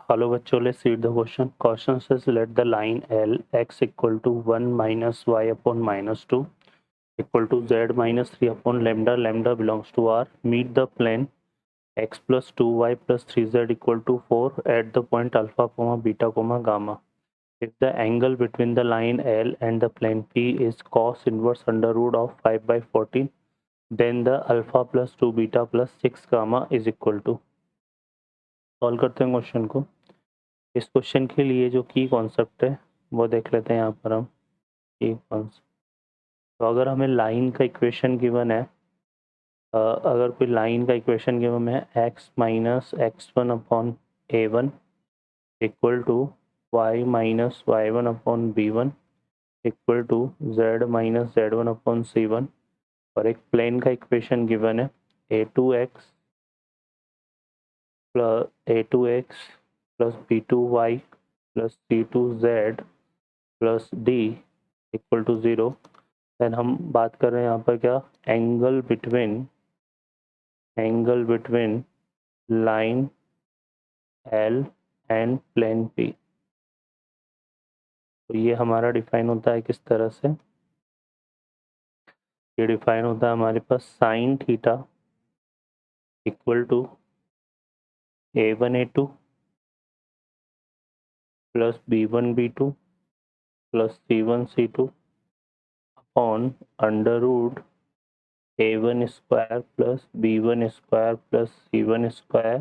Hello बच्चों, let's read the question. Question says let the line L x equal to 1 minus y upon minus 2 equal to z minus 3 upon lambda, lambda belongs to R, meet the plane x plus 2y plus 3z equal to 4 at the point alpha comma beta comma gamma. If the angle between the line L and the plane P is cos inverse under root of 5 by 14, then the alpha plus 2 beta plus 6 gamma is equal to. Solve करते हैं question को. इस question के लिए जो की concept है वो देख लेते हैं यहाँ पर हम. की कॉन्सेप्ट, तो अगर हमें लाइन का इक्वेशन गिवन है, अगर कोई लाइन का इक्वेशन गिवन है x minus x1 upon a1 equal to y minus y1 upon b1 equal to z minus z1 upon c1, और एक प्लेन का इक्वेशन गिवन है a2x plus b2y plus c2z plus d equal to 0. Then हम बात कर रहे हैं यहाँ पर क्या, angle between line L and plane P. तो ये हमारा डिफाइन होता है किस तरह से, ये डिफाइन होता है हमारे पास sine theta equal to a1 a2 plus b1 b2 plus c1 c2 upon under root a1 square plus b1 square plus c1 square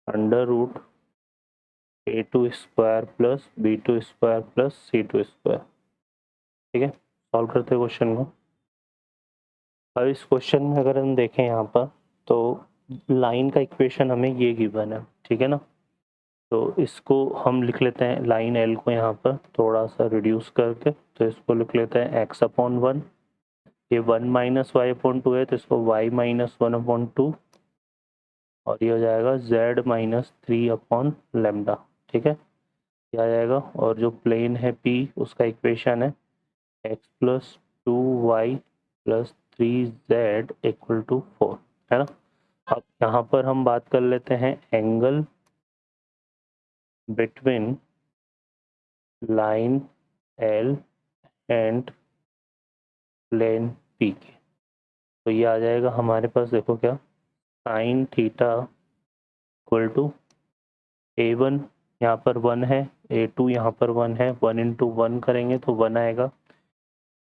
under root a2 square plus b2 square plus c2 square. ठीक है, solve करते हैं question को. अब इस question में अगर हम देखें यहाँ पर, तो लाइन का इक्वेशन हमें ये गिवन है, ठीक है ना. तो इसको हम लिख लेते हैं लाइन L को यहाँ पर थोड़ा सा रिड्यूस करके, तो इसको लिख लेते हैं x अपॉन 1. ये 1 माइनस वाई अपॉन 2 है, तो इसको y माइनस 1 अपॉन 2, और ये हो जाएगा z माइनस 3 अपॉन लेमडा. ठीक है, ये आ जाएगा. और जो प्लेन है P, उसका इक्वेशन है x plus 2y plus 3z equal to 4, है ना. अब यहाँ पर हम बात कर लेते हैं angle between line L and plane P के. तो ये आ जाएगा हमारे पास, देखो क्या, sign theta equal to a1 यहाँ पर 1 है, a2 यहाँ पर 1 है, 1 इंटू 1 करेंगे तो 1 आएगा.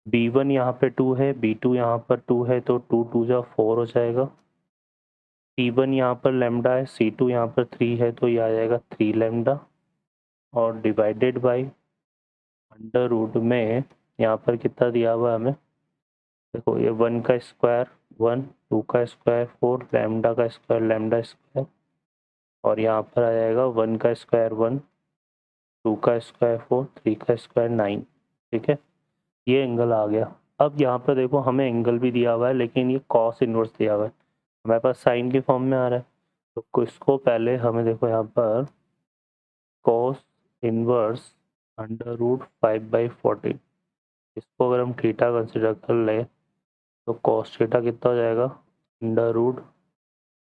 b1 यहाँ पे 2 है, b2 यहाँ पर 2 है, तो 2 2 जा 4 हो जाएगा. c1 यहाँ पर लेमडा है, c2 यहाँ पर 3 है, तो ये आ जाएगा 3 लेमडा, और डिवाइडेड बाय अंडर रूट में यहाँ पर कितना दिया हुआ है हमें, देखो ये 1 का स्क्वायर 1, 2 का स्क्वायर 4, लेमडा का स्क्वायर लेमडा स्क्वायर, और यहाँ पर आ जाएगा 1 का स्क्वायर 1, 2 का स्क्वायर 4, 3 का स्क्वायर 9. ठीक है, ये एंगल आ गया. अब यहाँ पर देखो हमें एंगल भी दिया हुआ है, लेकिन ये कॉस इनवर्स दिया हुआ है, हमारे पास साइन के फॉर्म में आ रहा है. तो इसको पहले हमें देखो यहाँ पर कॉस इनवर्स अंडर रूट 5/14, इसको अगर हम थीटा कंसिडर कर ले तो कॉस थीटा कितना हो जाएगा, अंडर रूट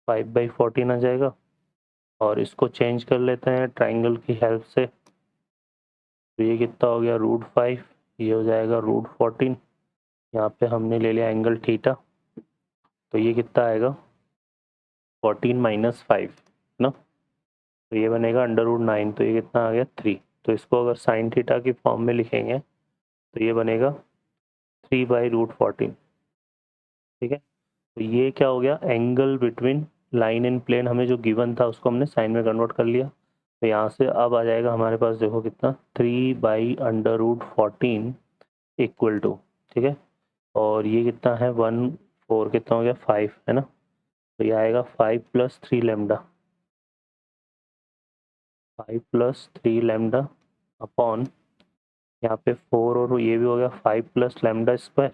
5/14 आ जाएगा. और इसको चेंज कर लेते हैं ट्राइंगल की हेल्प से, तो ये कितना हो गया √5, ये हो जाएगा √14. यहाँ पे हमने ले लिया एंगल थीटा, तो ये कितना आएगा 14 माइनस 5 ना, तो ये बनेगा अंडर रूट 9, तो ये कितना आ गया 3. तो इसको अगर साइन थीटा की फॉर्म में लिखेंगे तो ये बनेगा 3/√14. ठीक है, तो ये क्या हो गया, angle between line and plane हमें जो गिवन था उसको हमने साइन में कन्वर्ट कर लिया. तो यहाँ से अब आ जाएगा हमारे पास, देखो कितना 3/√14 इक्वल टू, ठीक है, और ये कितना है 1 4 कितना हो गया 5, है ना. तो ये आएगा 5 plus 3 lambda, 5 plus 3 lambda upon यहाँ पे 4, और ये भी हो गया 5 plus lambda square,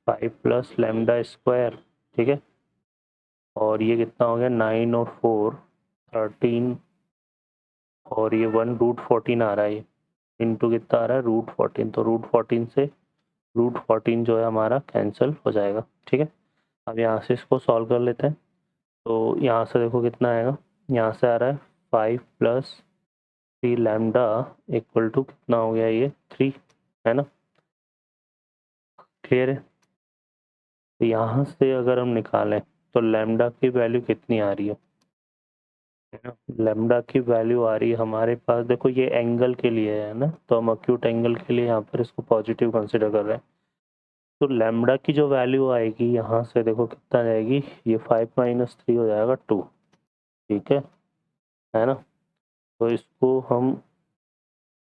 5 plus lambda square. ठीक है, और ये कितना हो गया 9 और 4 13, और ये 1√14 आ रहा है, इंटू कितना आ रहा है √14, तो √14 से √14 जो है हमारा कैंसिल हो जाएगा. ठीक है, अब यहाँ से इसको सॉल्व कर लेते हैं. तो यहाँ से देखो कितना आएगा, यहाँ से आ रहा है 5 प्लस 3 लैम्डा इक्वल टू कितना हो गया, ये 3 है ना, क्लियर है। तो यहाँ से अगर हम निकालें तो लैम्डा की वैल्यू कितनी आ रही है ना, लैम्डा की वैल्यू आ रही है हमारे पास, देखो ये एंगल के लिए है ना, तो हम अक्यूट एंगल के लिए यहाँ पर इसको पॉजिटिव कंसिडर कर रहे हैं। तो लैम्डा की जो वैल्यू आएगी यहाँ से देखो कितना जाएगी, ये 5 माइनस 3 हो जाएगा 2, ठीक है ना। तो इसको हम,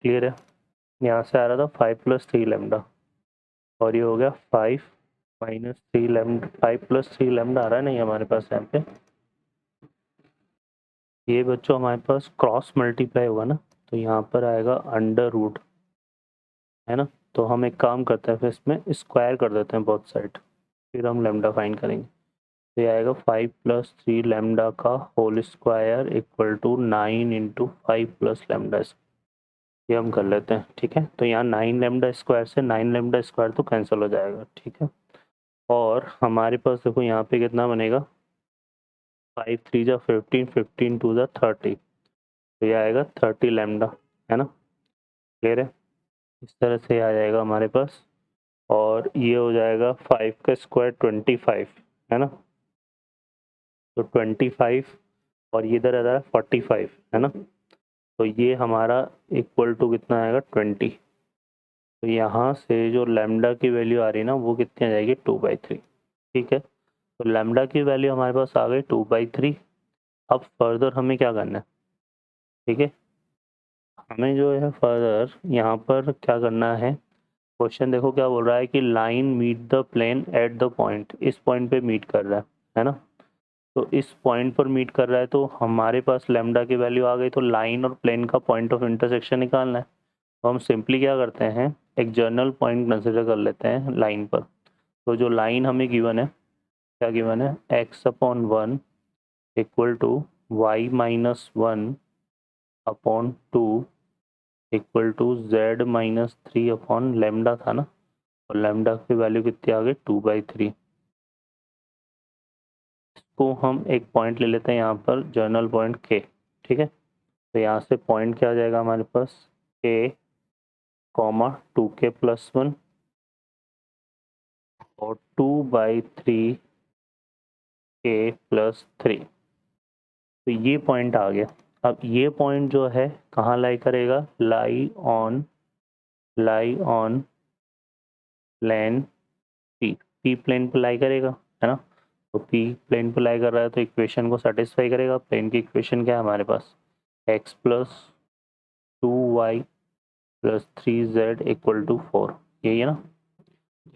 क्लियर है, यहाँ से आ रहा था 5 प्लस 3 लैम्डा और ये हो गया 5 माइनस 3 लैम्डा, 5 प्लस 3 लैम्डा आ रहा है नहीं हमारे पास यहाँ पे, ये बच्चों हमारे पास क्रॉस मल्टीप्लाई होगा ना, तो यहाँ पर आएगा अंडर रूट, है ना। तो हम एक काम करते हैं, फिर इसमें स्क्वायर कर देते हैं बोथ साइड, फिर हम लैम्डा फाइंड करेंगे। तो ये आएगा 5 प्लस 3 लैम्डा का whole square equal to 9 into 5 plus lambda, ये हम कर लेते हैं, ठीक है। तो यहाँ 9 लैम्डा स्क्वायर से 9 लैम्डा स्क्वायर तो कैंसिल हो जाएगा, ठीक है। और हमारे पास देखो यहाँ पे कितना बनेगा, 5 3 जा 15, 15 2 जा 30, तो ये आएगा 30 लैम्डा, है ना, क्लियर है। इस तरह से आ जाएगा हमारे पास, और ये हो जाएगा 5 का स्क्वायर 25, है ना, तो 25 और ये इधर आ रहा है 45, है ना, तो ये हमारा इक्वल टू कितना आएगा 20। तो यहाँ से जो लैम्डा की वैल्यू आ रही है ना वो कितनी आ जाएगी 2/3, ठीक है। तो लैम्डा की वैल्यू हमारे पास आ गई 2/3। अब फर्दर हमें क्या करना है, ठीक है, हमें जो है फर्दर यहाँ पर क्या करना है, क्वेश्चन देखो क्या बोल रहा है कि line meet the plane at the point, इस पॉइंट पे मीट कर रहा है ना। तो इस पॉइंट पर मीट कर रहा है तो हमारे पास लैम्डा की वैल्यू आ गई, तो लाइन और प्लेन का पॉइंट ऑफ इंटरसेक्शन निकालना है। तो हम सिंपली क्या करते हैं, एक जर्नल पॉइंट कंसिडर कर लेते हैं लाइन पर। तो जो लाइन हमें गिवन है, क्या गिवन है, x/1 equal to y-1/2 equal to z-3 lambda था ना, और लैम्डा की वैल्यू कितनी आ गई 2/3। इसको हम एक पॉइंट ले लेते हैं यहाँ पर, जर्नल पॉइंट k, ठीक है। तो यहाँ से पॉइंट क्या आ जाएगा हमारे पास, k, 2k+1 और 2/3 k+3, तो ये पॉइंट आ गया। अब ये पॉइंट जो है कहाँ लाई करेगा, lie on plane P plane पर लाई करेगा, है ना। तो पी प्लेन पर लाई कर रहा है तो इक्वेशन को सेटिस्फाई करेगा। प्लेन की इक्वेशन क्या है हमारे पास, x+2y+3z इक्वल टू 4, यही है ना।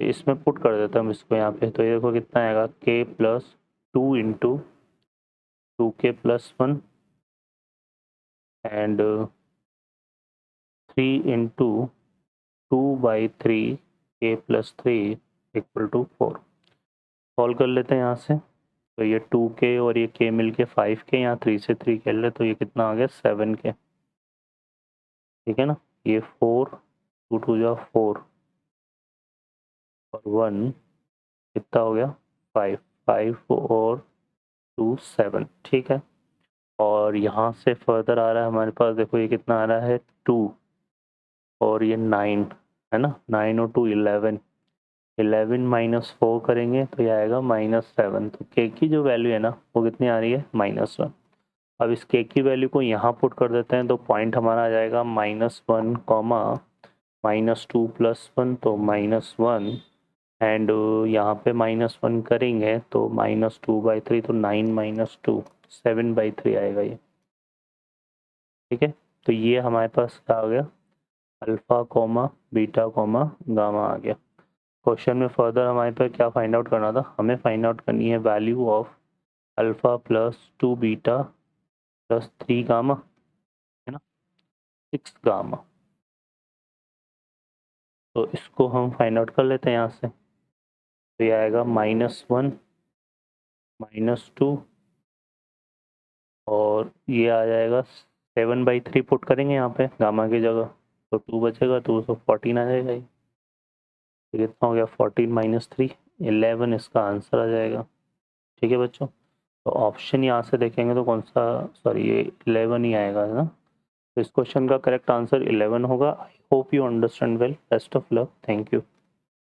इसमें पुट कर देता हूँ इसको यहाँ पे, तो ये देखो कितना आएगा, k+2 into 2k+1 and 3 into 2/3 k+3 equal to 4। Solve कर लेते हैं यहाँ से, तो ये 2k और ये k मिल के 5k, यहाँ 3 से 3 कर ले तो ये कितना आ गया 7k, ठीक है ना। ये 4 2 2 जा 4 और 1 कितना हो गया 5, 5 और 2 7, ठीक है। और यहाँ से फर्दर आ रहा है हमारे पास, देखो ये कितना आ रहा है 2 और ये 9, है ना, 9 और 2 11, 11 माइनस 4 करेंगे तो ये आएगा -7। तो के की जो वैल्यू है ना वो कितनी आ रही है -1। अब इस के की वैल्यू को यहाँ पुट कर देते हैं तो पॉइंट हमारा आ जाएगा -1, -2+1 तो -1 एंड यहाँ पे -1 करेंगे तो -2/3, तो 9 - 2 7/3 आएगा ये, ठीक है। तो ये हमारे पास क्या आ गया, अल्फ़ा बीटा गामा आ गया। क्वेश्चन में फर्दर हमारे पे क्या फाइंड आउट करना था, हमें फाइंड आउट करनी है value of alpha +2 beta +3 gamma, है ना, 6 गामा। तो इसको हम फाइंड आउट कर लेते हैं यहाँ से, तो ये आएगा -1 -2 और ये आ जाएगा 7/3 पुट करेंगे यहाँ पे गामा की जगह, तो 2 बचेगा, 2 तो 14 आ जाएगा ये। तो कितना हो गया 14 - 3 11, इसका आंसर आ जाएगा, ठीक है बच्चों। तो ऑप्शन यहाँ से देखेंगे तो कौन सा, सॉरी ये 11 ही आएगा है ना। तो इस क्वेश्चन का करेक्ट आंसर 11 होगा। I hope you understand well. Best of luck, thank you.